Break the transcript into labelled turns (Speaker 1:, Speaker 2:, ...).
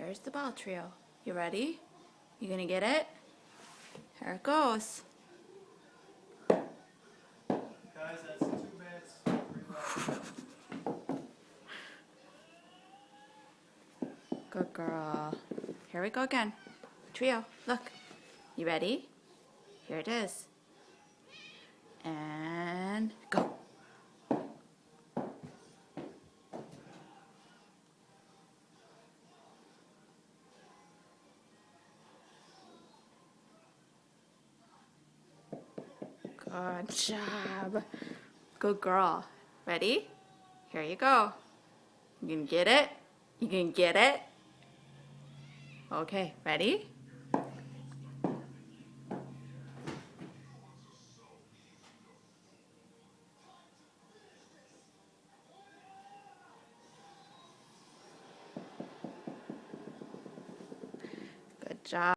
Speaker 1: Here's the ball trio. You ready? You gonna get it? Here it goes.
Speaker 2: Guys, that's 2 bats, 3 left.
Speaker 1: Good girl. Here we go again. Trio, look. You ready? Here it is. And go. Good job. Good girl. Ready? Here you go. You can get it? You can get it? Okay, ready? Good job.